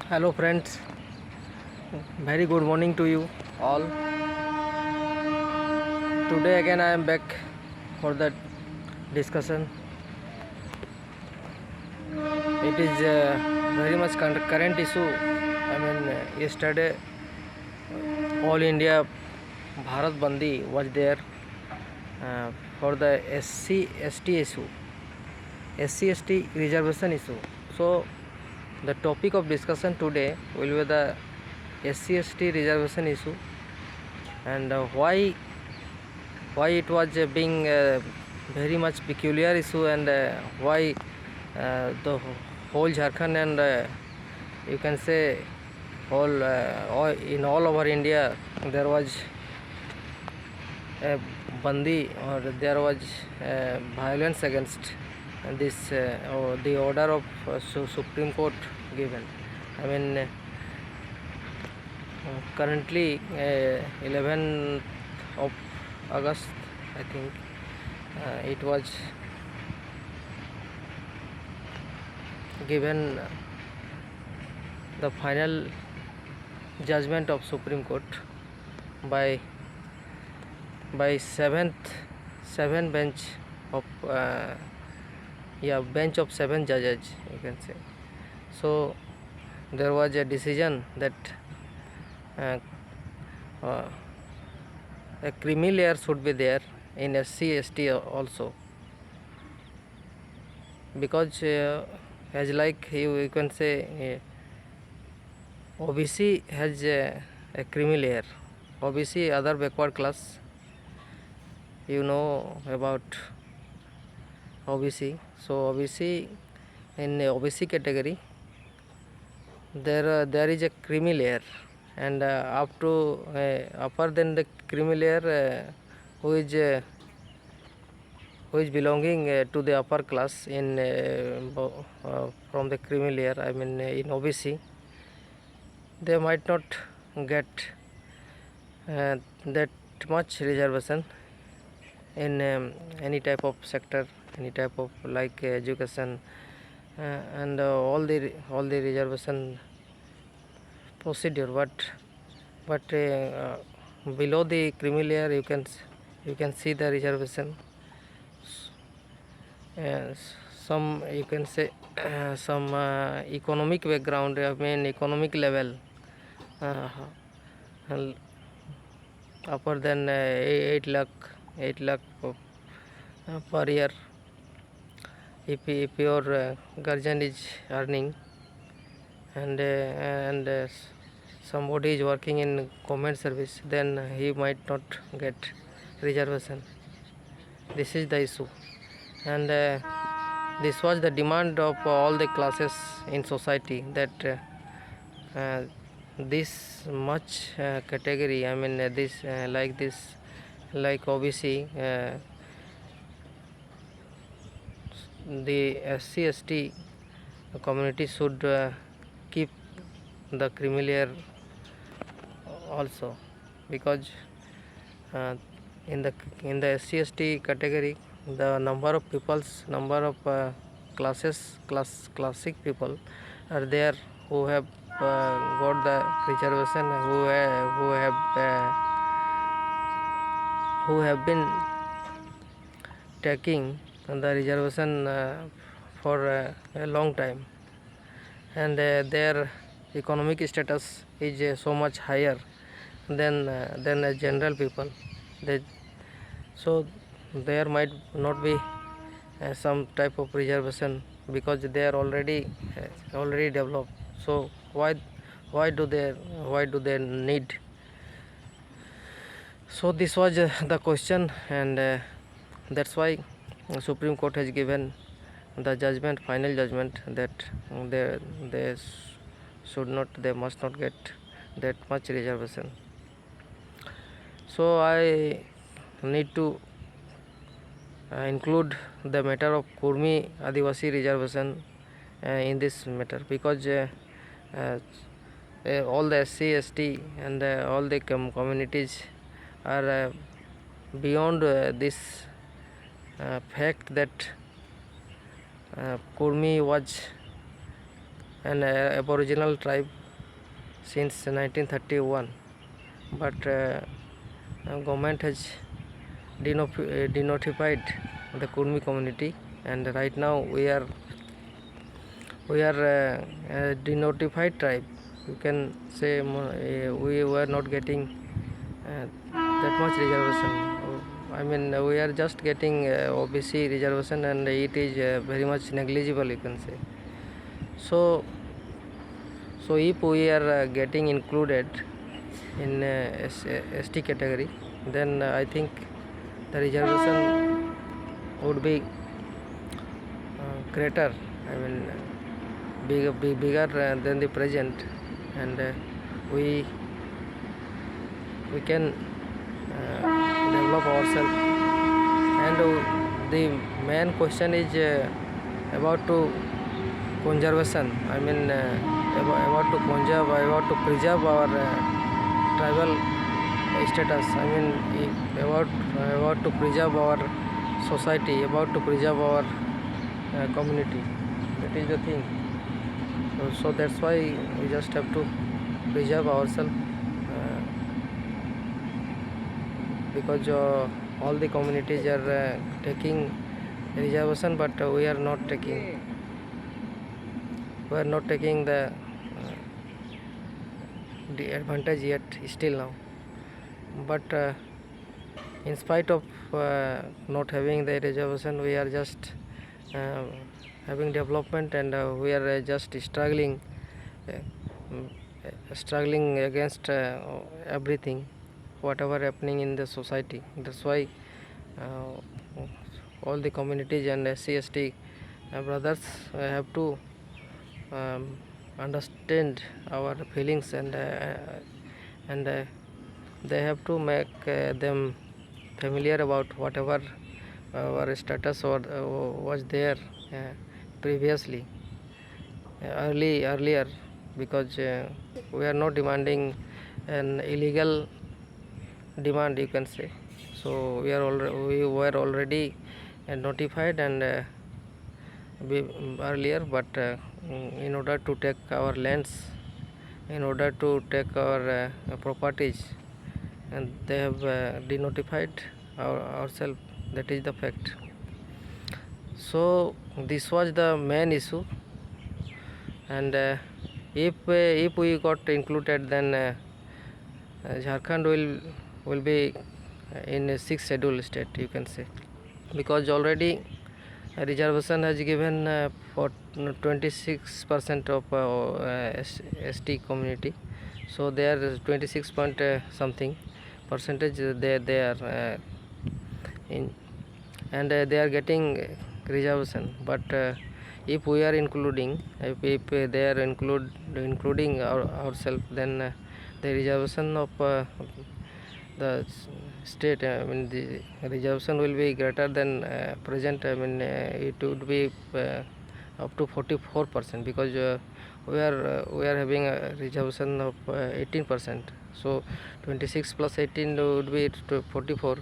Hello friends, very good morning to you all. Today again I am back for the discussion. It is very much current issue. Yesterday All India Bharat Bandi was there for the SC/ST issue, SC/ST reservation issue. So the topic of discussion today will be the SC/ST reservation issue and why it was being very much peculiar issue and why the whole Jharkhand and you can say all over India there was a bandi or there was violence against this or the order of Supreme Court given. I mean currently 11th of August I think it was given the final judgment of Supreme Court by seven bench of bench of 7 judges, you can say. So there was a decision that uh, a creamy layer should be there in SC/ST also, because as like you can say OBC has a creamy layer. OBC other backward class, you know about OBC. So OBC, in OBC category there is a creamy layer, and up to upper than the creamy layer who is belonging to the upper class in from the creamy layer, I mean in OBC, they might not get that much reservation in any type of sector, any type of like education and all the reservation procedure. But below the creamy layer you can see the reservation. Some you can say some economic background, I mean economic level uh, upper than 8 lakh per year, if your guardian is earning and somebody is working in government service, then he might not get reservation. This is the issue, and this was the demand of all the classes in society, that this much category, I mean this like OBC, the SC/ST community should keep the creamy layer also, because uh, in the SC/ST category the number of classic people are there who have got the reservation, who have been taking the reservation for a long time, and their economic status is so much higher than a general people. They, so there might not be some type of reservation, because they are already developed. So why do they need? So this was the question, and that's why Supreme Court has given the final judgment, that they they must not get that much reservation. So I need to include the matter of Kurmi Adivasi reservation in this matter, because uh, all the SC/ST and all the communities are beyond this fact that Kurmi was an aboriginal tribe since 1931, but government has denotified the Kurmi community, and right now we are a denotified tribe. You can say we were not getting that much reservation. I mean, we are just getting OBC reservation, and it is very much negligible, you can say. So if we are getting included in ST category, then I think the reservation would be greater. I mean, bigger than the present, and we can develop ourselves. And the main question is about to conservation. I mean, about to conserve, about to preserve our tribal status. I mean, about to preserve our society, about to preserve our community. That is the thing. So that's why we just have to preserve ourselves, because all the communities are taking reservation, but we are not taking the advantage yet still now. But in spite of not having the reservation, we are just having development, and we are just struggling against everything, whatever happening in the society. That's why all the communities and SC/ST brothers have to understand our feelings, and they have to make them familiar about whatever our status was there previously, earlier, because we are not demanding an illegal demand, you can say. So we were already notified and earlier, but in order to take our lands, in order to take our properties, and they have denotified ourselves. That is the fact. So this was the main issue, and if we got included, then Jharkhand will be in a 6th schedule state, you can say, because already reservation has given for 26% of ST community. So there is 26 point something percentage they are in, and they are getting reservation. But if we are including, if they are including ourselves, then the reservation of the state, I mean, the reservation will be greater than present. I mean, it would be up to 44%, because we are having a reservation of 18%. So 26 plus 18 would be 44.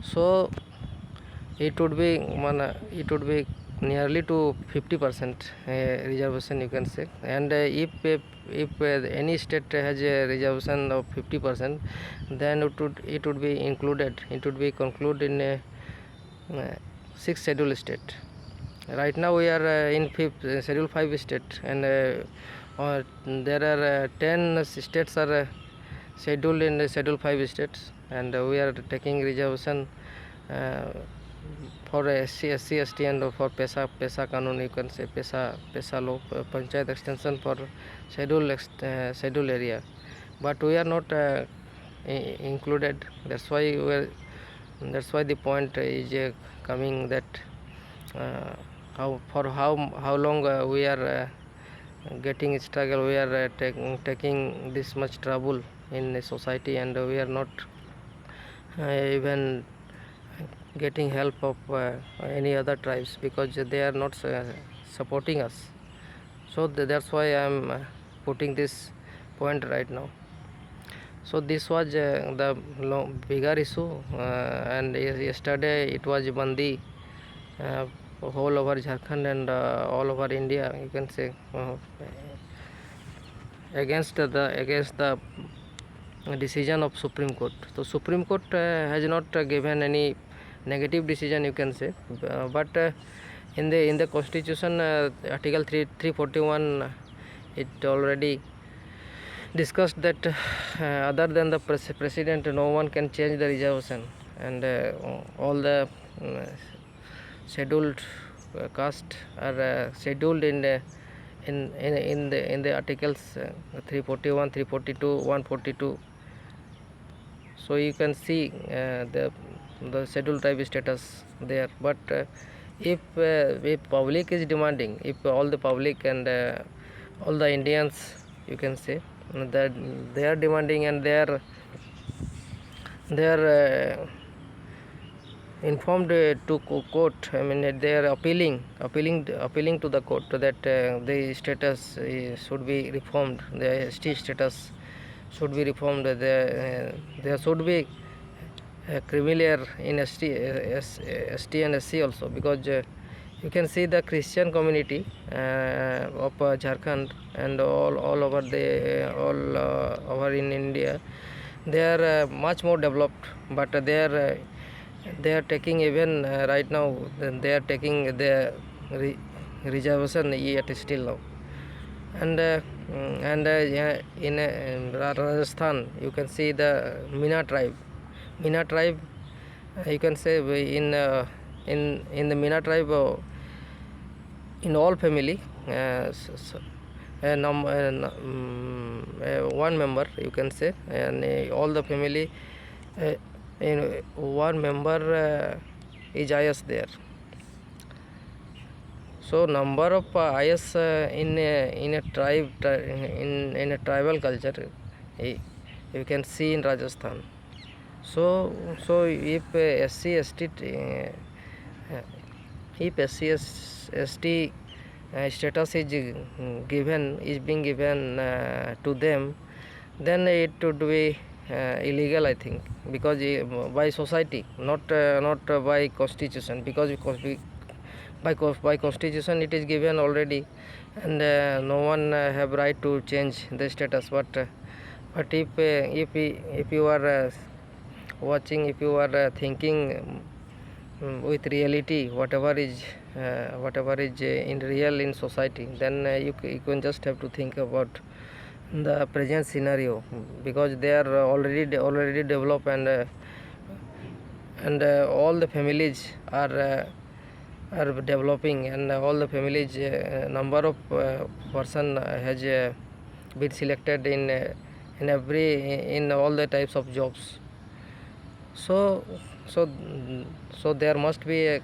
So it would be nearly to 50% reservation, you can say. And if any state has a reservation of 50%, then it would be included. It would be concluded in a 6th schedule state. Right now we are in schedule 5 state, and there are 10 states are scheduled in schedule 5 states, and we are taking reservation for SC/ST and for PESA Kanun, you can say, PESA law, Panchayat extension for schedule area, but we are not included. That's why the point is coming, that how long we are getting struggle, we are taking this much trouble in the society, and we are not even getting help of any other tribes, because they are not supporting us. So that's why I am putting this point right now. So this was the bigger issue, and yesterday it was Bandi whole over Jharkhand and all over India, you can say, against the decision of Supreme Court. So Supreme Court has not given any negative decision, you can say, but in the Constitution, Article 341, it already discussed that other than the president, no one can change the reservation, and all the scheduled caste are scheduled in the articles 341, 342, 142. So you can see the scheduled tribe status there. But if public is demanding, if all the public and all the Indians, you can say, that they are demanding and they are informed to court. I mean, they are appealing to the court that the status should be reformed. The ST status should be reformed. There should be a criminal in ST and SC also, because you can see the Christian community of Jharkhand and all over in India, they are much more developed, but they are taking even right now, they are taking the reservation yet still now. And yeah, in Rajasthan, you can see the Mina tribe. You can say in the Mina tribe, in all family, one member, you can say, and all the family, in one member is IS there. So number of IS in a tribe, in a tribal culture, you can see in Rajasthan. So if SC ST status is being given to them, then it would be illegal, I think, because by society, not by constitution, because by constitution it is given already, and no one have right to change the status. But if you are watching, if you are thinking with reality, whatever is in real in society, then you can just have to think about the present scenario, because they are already developed, and all the families are developing, and all the families, number of person has been selected in all the types of jobs. So there must be a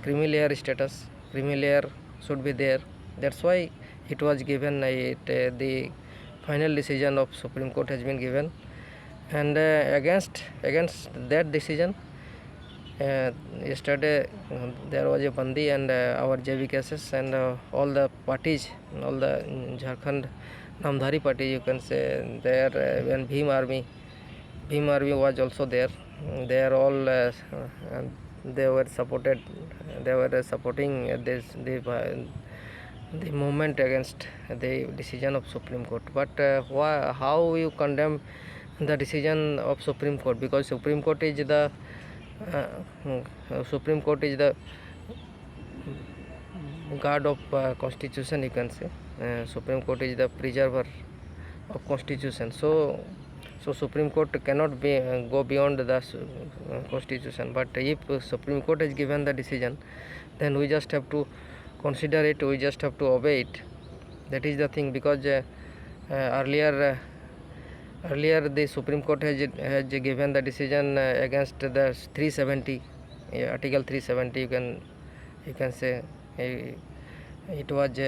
creamy layer status. Creamy layer should be there. That's why it was given. The final decision of Supreme Court has been given, and against that decision, yesterday there was a bandi, and our JV cases, and all the parties, all the Jharkhand Namdhari party, you can say, there when Bhim Army was also there. They are all they were supporting the movement against the decision of Supreme Court. But how you condemn the decision of Supreme Court? Because Supreme Court is the guard of constitution, you can say. Supreme Court is the preserver of constitution. So Supreme Court cannot go beyond the constitution. But if Supreme Court has given the decision, then we just have to consider it, we just have to obey it. That is the thing, because earlier the Supreme Court has given the decision against the 370, Article 370, you can say. It was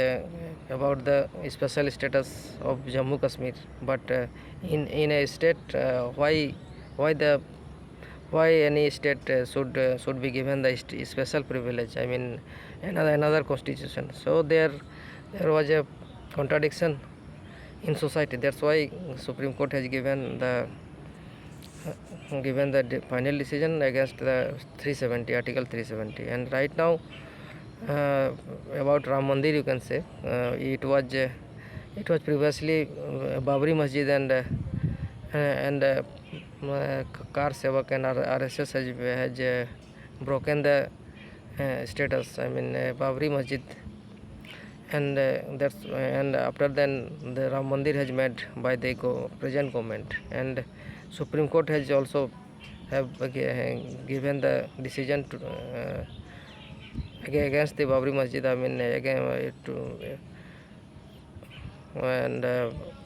about the special status of Jammu Kashmir. But in a state, why any state should be given the special privilege? I mean, another constitution. So there was a contradiction in society. That's why Supreme Court has given the final decision against the 370, Article 370. And right now about Ram Mandir, you can say it was previously Babri Masjid, and Kar Sevak and RSS has broken the status. I mean Babri Masjid, and after then the Ram Mandir has made by the present government, and Supreme Court has also have given the decision to against the Babri Masjid. I mean again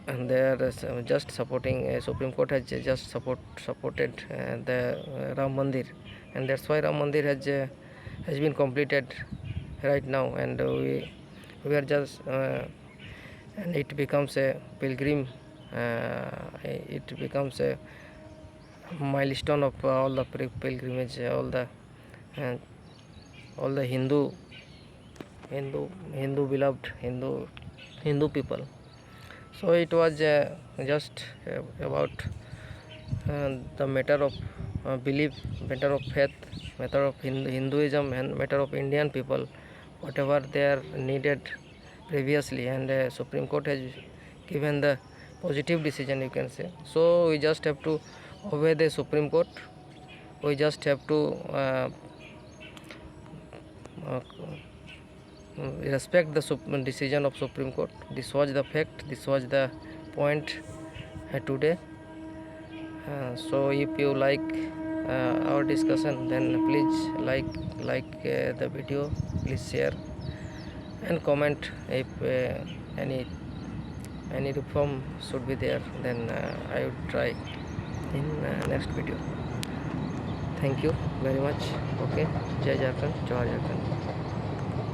and they are just supporting. Supreme Court has just supported the Ram Mandir, and that's why Ram Mandir has been completed right now, and we are just and it becomes a pilgrim. It becomes a milestone of all the pilgrimage, uh, all the Hindu beloved Hindu people. So it was just about the matter of belief, matter of faith, matter of Hinduism, and matter of Indian people, whatever they are needed previously, and Supreme Court has given the positive decision, you can say. So we just have to obey the Supreme Court. We just have to uh, respect the decision of Supreme Court. This was the fact, this was the point today. So if you like our discussion, then please like the video, please share and comment. If any reform should be there, then I would try in next video. Thank you very much. Okay, Jai Jharkhand, Johar Jharkhand.